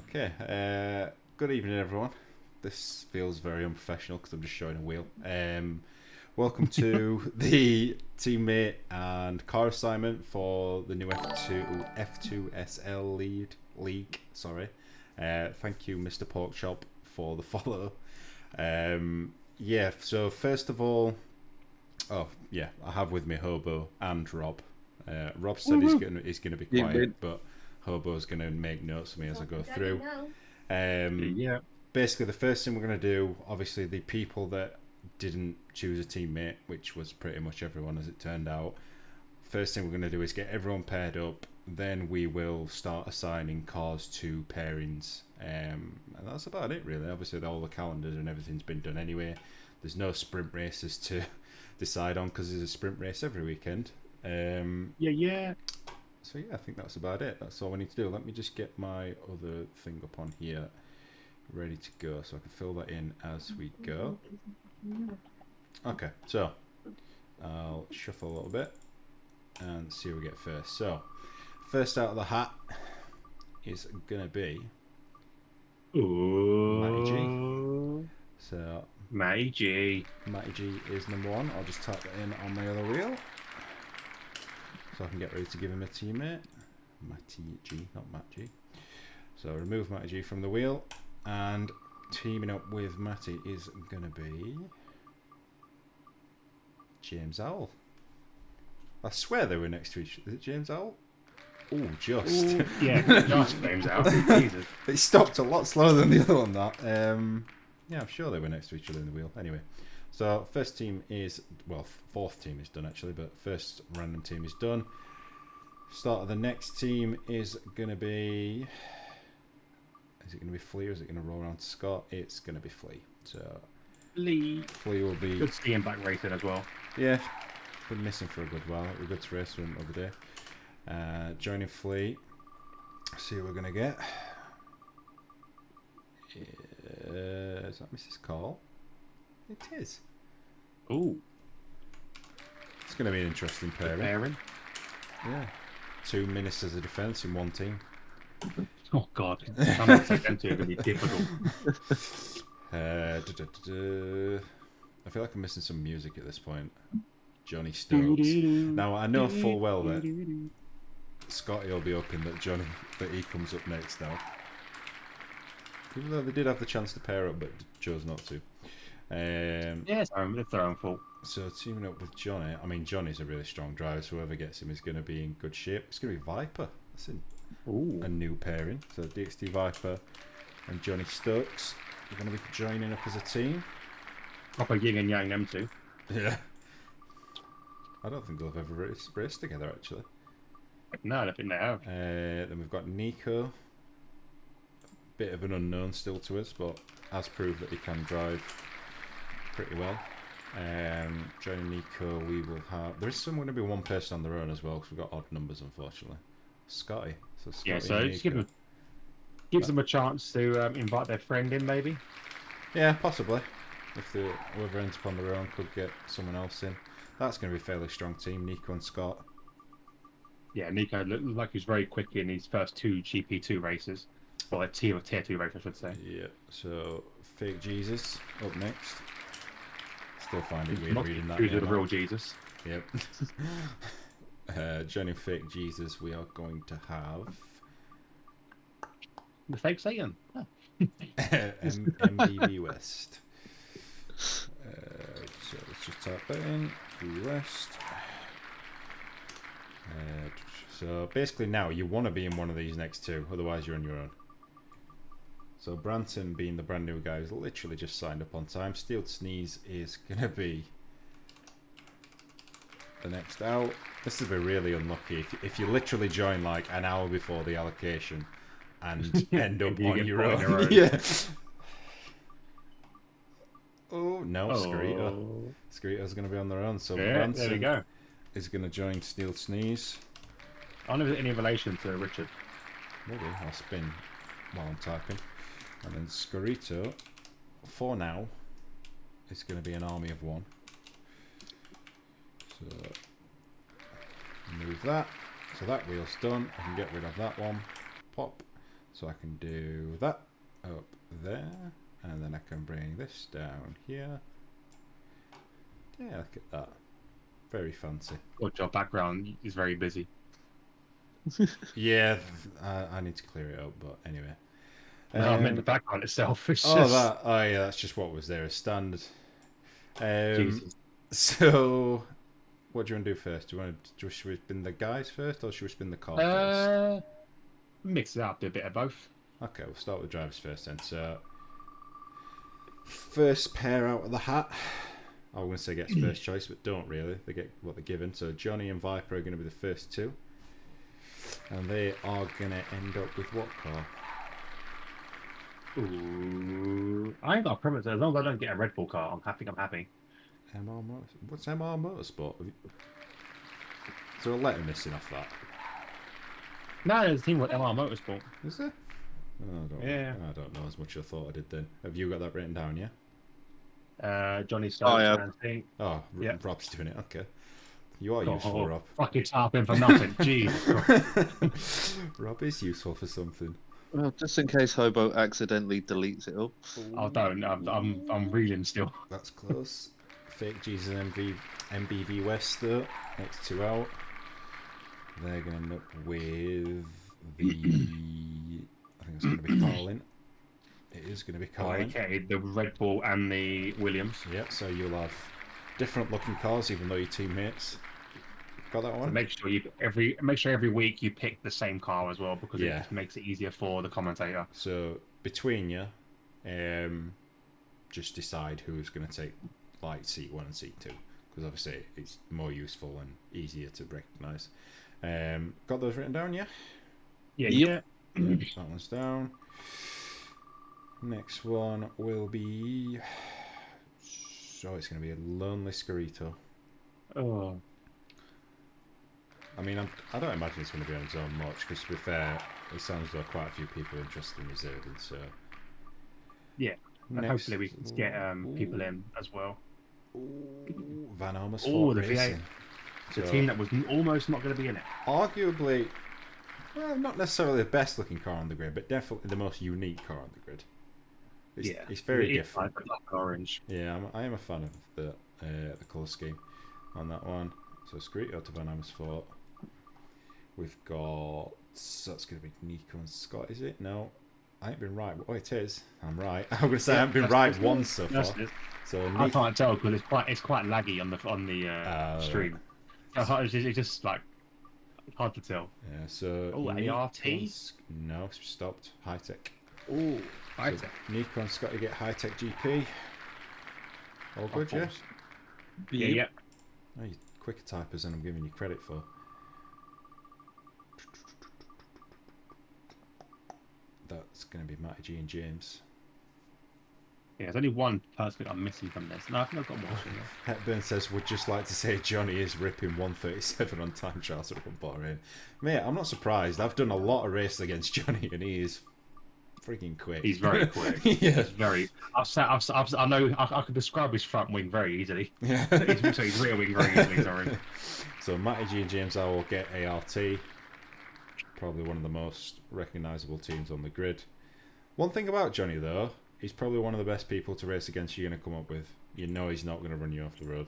Okay, good evening everyone. This feels very unprofessional because I'm just showing a wheel. Welcome to the teammate and car assignment for the new F2SL league. Sorry. Thank you, Mr. Porkchop, for the follow. Yeah. So first of all, I have with me Hobo and Rob. Rob said he's gonna be quiet, but Hobo's gonna make notes for me as I go through. Yeah. Basically, the first thing we're going to do, obviously, the people that didn't choose a teammate, which was pretty much everyone as it turned out, first thing we're going to do is get everyone paired up. Then we will start assigning cars to pairings. And that's about it, really. Obviously, all the calendars and everything's been done anyway. There's no sprint races to decide on because there's a sprint race every weekend. Yeah. So, yeah, I think that's about it. That's all we need to do. Let me just get my other thing up on here ready to go so I can fill that in as we go. Okay, so I'll shuffle a little bit and see who we get first. So first out of the hat is gonna be Matty G. So Matty G is number one. I'll just type that in on my other wheel so I can get ready to give him a teammate. Matty G, not Matt G. So remove Matty G from the wheel. And teaming up with Matty is going to be James Owl. I swear they were next to each other. Is it James Owl? Oh, just. Ooh, yeah, just James Owl. Jesus. It stopped a lot slower than the other one, that. Yeah, I'm sure they were next to each other in the wheel. Anyway, so first team is, well, fourth team is done actually, but first random team is done. Start of the next team is going to be... Is it going to be Flea or is it going to roll around to Scott? It's going to be Flea. So Flea will be... Good to see him back racing as well. Yeah, been missing for a good while. It was good to race with him the other day. Joining Flea. See who we're going to get. Is that Mrs. Call? It is. Ooh. It's going to be an interesting pairing. Yeah. 2 ministers of defence in one team. Oh God, I'm not saying them two are going to be difficult. I feel like I'm missing some music at this point. Johnny Stokes. Now I know full well that Scotty will be hoping that he comes up next now. Even though they did have the chance to pair up, but chose not to. Yes, it's their own fault. So teaming up with Johnny. I mean, Johnny's a really strong driver, so whoever gets him is going to be in good shape. It's going to be Viper. That's a new pairing. So DXT Viper and Johnny Stokes are going to be joining up as a team. Proper yin and yang, them two. Yeah. I don't think they'll have ever raced together, actually. No, I don't think they have. Then we've got Nico. Bit of an unknown still to us, but has proved that he can drive pretty well. Joining Nico, we will have... There is going to be one person on their own as well, because we've got odd numbers, unfortunately. Scotty. So Scotty, yeah, so just gives them a chance to invite their friend in, maybe. Yeah, possibly. If whoever ends up on their own could get someone else in. That's going to be a fairly strong team, Nico and Scott. Yeah, Nico looked like he's very quick in his first 2 GP2 races. Well, a tier 2 race, I should say. Yeah, so Fake Jesus up next. Still find it weird reading that. Who's the real Jesus? Yep. Joining Fake Jesus, we are going to have... The fake Satan. Oh. MBB West. So let's just type that in. MBB West. So basically now you want to be in one of these next two, otherwise you're on your own. So Branton, being the brand new guy, has literally just signed up on time. Steel Sneeze is going to be the next out. This is be really unlucky if you literally join like an hour before the allocation and end up on your own. Yeah. Oh no, Skerrito. Skerrito's going to be on their own. So yeah, Branson there we go. Is going to join Steel Sneeze. I don't know if there's any relation to Richard. Maybe I'll spin while I'm typing. And then Skerrito, for now, is going to be an army of one. So move that. So that wheel's done. I can get rid of that one. Pop. So I can do that up there, and then I can bring this down here. Yeah, look at that. Very fancy. What your background is very busy. Yeah, I need to clear it up, but anyway. No, I meant the background itself. It's Oh, just yeah, that's just what was there as standard. Jesus. So, what do you want to do first? Should we spin the guys first, or should we spin the car first? Mix it up, do a bit of both. Okay, we'll start with drivers first then. So, first pair out of the hat. I was going to say gets first choice, but don't really. They get what they're given. So Johnny and Viper are going to be the first two. And they are going to end up with what car? Ooh. I ain't got a preference. As long as I don't get a Red Bull car, I'm happy. What's MR Motorsport? Is there a letter missing off that? No, there's a team called MR Motorsport. Is there? Oh, I don't know as much as I thought I did then. Have you got that written down, yeah? Johnny Stokes and Oh, yeah. Rob's doing it. Okay. You are useful, Rob. Fucking tarping for nothing. Jeez. Rob is useful for something. Well, just in case Hobo accidentally deletes it up. I don't. I'm reeling still. That's close. Fake Jesus and MBV West though. Next two out. They're going to end up with the... I think it's going to be Carlin. It is going to be Carlin. Okay, the Red Bull and the Williams. Yep, so you'll have different looking cars even though you're teammates. Got that one? So make sure every week you pick the same car as well, because it just makes it easier for the commentator. So between you, just decide who's going to take like seat 1 and seat 2, because obviously it's more useful and easier to recognise. Got those written down, yeah? Yeah. That one's down. Next one will be... So it's going to be a Lonely Scarito. Oh. I mean, I don't imagine it's going to be on its own much, because to be fair, it sounds like quite a few people are interested in reserving, so... Yeah, and hopefully we can get people in as well. Ooh, Van Amersfoort the Racing. The team that was almost not going to be in it. Arguably, well, not necessarily the best looking car on the grid, but definitely the most unique car on the grid. It's very different. Like black and orange. Yeah, I am a fan of the colour scheme on that one. So Scarito to Van Amersfoort. We've got... So that's going to be Nico and Scott, is it? No. I ain't been right. Oh, it is. I'm right. I'm going to say I haven't been right once so far. So I can't tell because it's quite laggy on the stream. It's just like hard to tell. Yeah. So. Oh, ART. No, it's stopped. High tech. Oh, high tech. So Nico and Scott, you get high tech GP. All good, yeah. Yeah. Oh, you're quicker typers than I'm giving you credit for. That's going to be Matty G and James. Yeah, there's only one person I'm missing from this. No, I think I've got more. Hepburn says, would just like to say Johnny is ripping 137 on time trials at Bahrain. Mate, I'm not surprised. I've done a lot of races against Johnny and he is freaking quick. He's very quick. Yeah. He's very... I know I could describe his front wing very easily. Yeah. his rear wing very easily, sorry. So Matty G and James I will get ART. Probably one of the most recognisable teams on the grid. One thing about Johnny though, he's probably one of the best people to race against you're going to come up with. You know he's not going to run you off the road.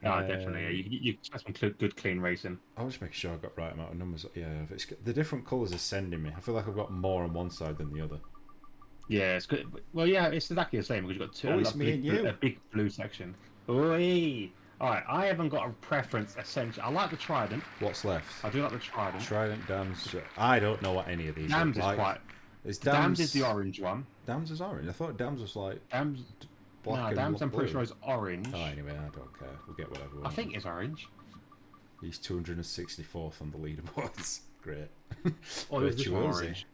No, definitely. You have some good, clean racing. I'll just make sure I've got the right amount of numbers. Yeah, the different colours are sending me. I feel like I've got more on one side than the other. Yeah, it's good. Well, yeah, it's exactly the same because you've got a big blue section. Oi! Alright, I haven't got a preference, essentially. I like the Trident. What's left? I do like the Trident. Trident, Dams. I don't know what any of these Dams look is like. Dams is the orange one. Dams is orange? I thought Dams was like... Dams... black Dams I'm pretty blue. sure is orange. Oh, anyway, I don't care. We'll get whatever we want. I think it's orange. He's 264th on the leaderboards. Great. Oh, is this one orange?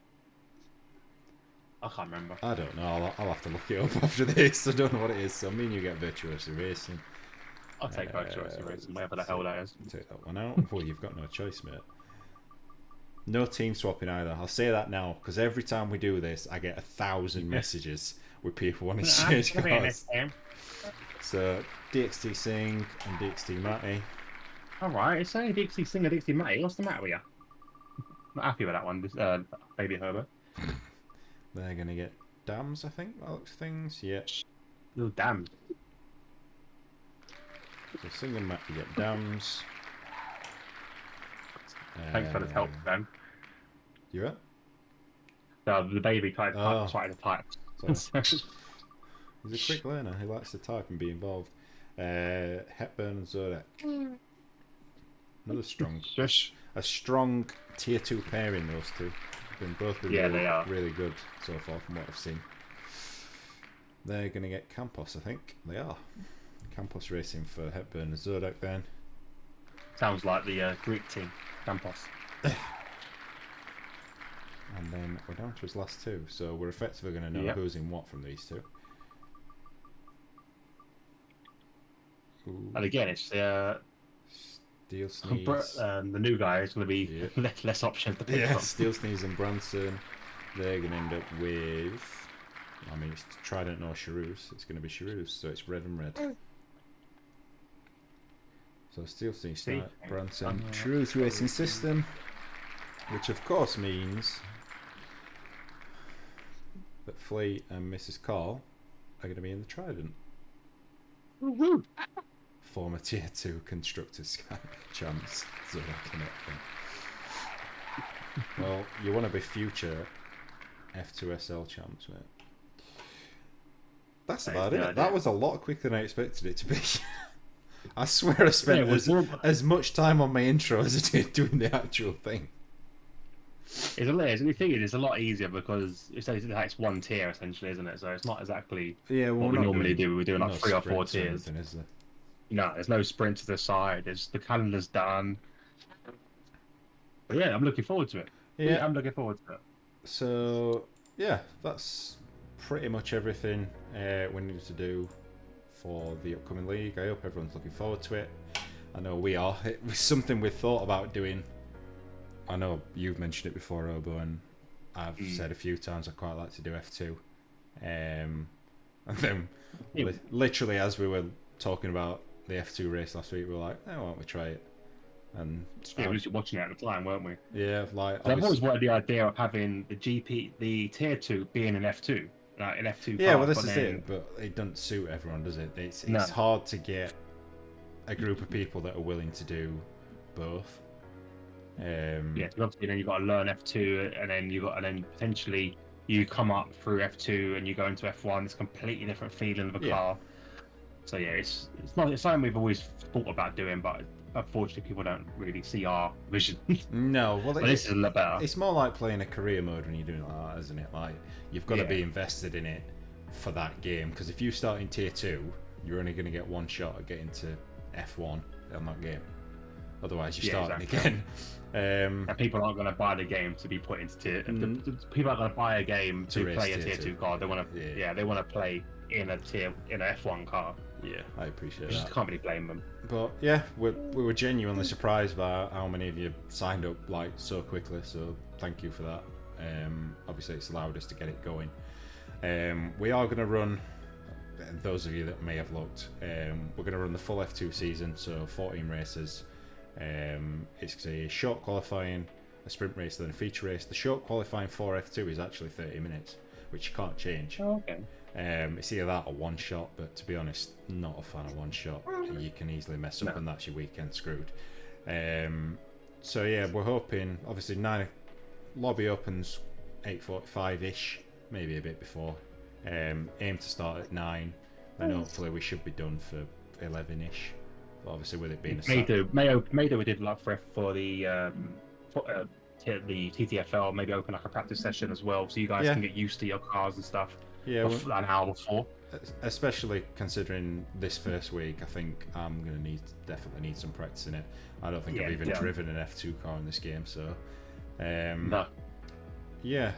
I can't remember. I don't know. I'll have to look it up after this. I don't know what it is. So me and you get Virtuoso Racing. I'll take Virtuoso Racing, whatever the hell that is. Take that one out. Well, you've got no choice, mate. No team swapping either. I'll say that now, because every time we do this, I get 1,000 messages with people wanting to change cars. So, DXT Singh and DXT Matty. Alright, it's only DXT Singh and DXT Matty. What's the matter with you? Not happy with that one, Baby Herbert. They're going to get dams, I think, by the looks of things. Yeah. Oh, damn. So single map, you get dams. Thanks for the help, man. You right? The baby tried to type. Sorry. He's a quick learner. He likes to type and be involved. Hepburn and Zodek. Another strong tier 2 pairing, those two. Been both been really good so far from what I've seen. They're going to get Campos, I think. They are. Campos racing for Hepburn and Zodek then. Sounds like the Greek team, Campos. And then we're down to his last two, so we're effectively going to know who's in what from these two. Ooh. And again, it's Steel Sneeze. The new guy is going to be less options to pick from. Steel Sneeze and Branson. They're going to end up with... I mean, it's Trident or Cherouse. It's going to be Cherouse, so it's red and red. So Steel Sneeze, Branson, Cherouse Racing System. Which of course means that Flea and Mrs. Call are going to be in the Trident. Woohoo! Former tier 2 constructors champs. So well, you want to be future F2SL champs, mate. That's about it. That was a lot quicker than I expected it to be. I swear I spent as much time on my intro as I did doing the actual thing. The thing is, it's a lot easier because it's one tier essentially, isn't it? So it's not exactly what we normally do. We're doing like 3 or 4 tiers. Is there? No, there's no sprint to the side. The calendar's done. But yeah, I'm looking forward to it. I'm looking forward to it. So yeah, that's pretty much everything we need to do for the upcoming league. I hope everyone's looking forward to it. I know we are. It was something we thought about doing. I know you've mentioned it before, Obo, and I've said a few times I quite like to do F2. And then, literally, as we were talking about the F2 race last week, we were like, why don't we try it? And we were just watching it at the time, weren't we? Yeah, like I've always wanted the idea of having the tier 2 being an F2, like an F2. Yeah, well, this is it, but it doesn't suit everyone, does it? It's hard to get a group of people that are willing to do both. Obviously then you've got to learn F2, and then potentially you come up through F2 and you go into F1. It's a completely different feeling of a car. So yeah, it's something we've always thought about doing, but unfortunately people don't really see our vision. No, well, this is a lot better. It's more like playing a career mode when you're doing it like that, isn't it? Like you've got to be invested in it for that game, because if you start in tier 2, you're only going to get one shot at getting to F1 on that game. Otherwise, you're starting again. And people aren't going to buy the game to be put into tier. People aren't going to buy a game to play a tier 2 car. They want to. They want to play in an F1 car. Yeah, I appreciate that. Just can't really blame them. But yeah, we were genuinely surprised by how many of you signed up like so quickly. So thank you for that. Obviously, it's allowed us to get it going. We are going to run. Those of you that may have looked, we're going to run the full F2 season, so 14 races. It's a short qualifying, a sprint race, then a feature race. The short qualifying for F2 is actually 30 minutes, which you can't change. Oh, okay. It's either that or one shot, but to be honest, not a fan of one shot. You can easily mess up and that's your weekend screwed. So yeah, we're hoping, obviously, lobby opens 8:45-ish, maybe a bit before. Aim to start at 9, and hopefully we should be done for 11-ish. But obviously, with it being maybe we did like for the TTFL, maybe open like a practice session as well, so you guys can get used to your cars and stuff. Yeah, an hour before. Especially considering this first week, I think I'm gonna definitely need some practice in it. I don't think I've even driven an F2 car in this game, so no. Yeah,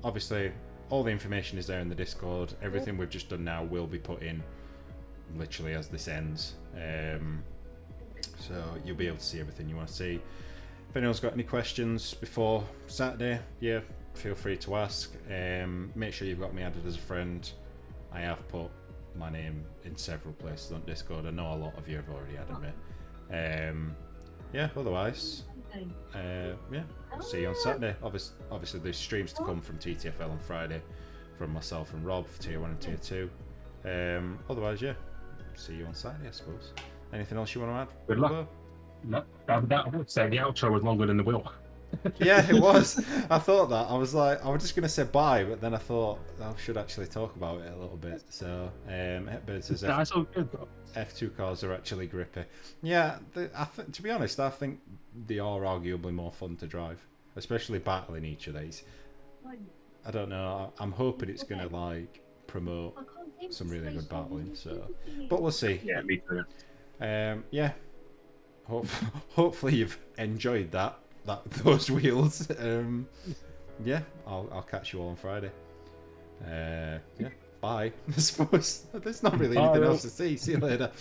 obviously all the information is there in the Discord. Everything we've just done now will be put in literally as this ends, so you'll be able to see everything you want to see. If anyone's got any questions before Saturday, feel free to ask. Make sure you've got me added as a friend. I have put my name in several places on Discord. I know a lot of you have already added me. yeah, otherwise, yeah, see you on Saturday. Obviously, there's streams to come from TTFL on Friday from myself and Rob for Tier 1 and Tier 2. Otherwise, yeah, see you on Saturday, I suppose. Anything else you want to add? Good luck. No, that would say the outro was longer than the wheel. Yeah, it was. I thought that. I was like, I was just going to say bye, but then I thought I should actually talk about it a little bit. So, Hepburn says That's all good. F2 cars are actually grippy. Yeah, to be honest, I think they are arguably more fun to drive, especially battling each of these. I don't know. I'm hoping it's going to like promote some really good battling. So, but we'll see. Yeah, me too. Yeah. Hopefully you've enjoyed those wheels. Yeah, I'll catch you all on Friday. Yeah, bye. I suppose there's not really anything else to see. See you later.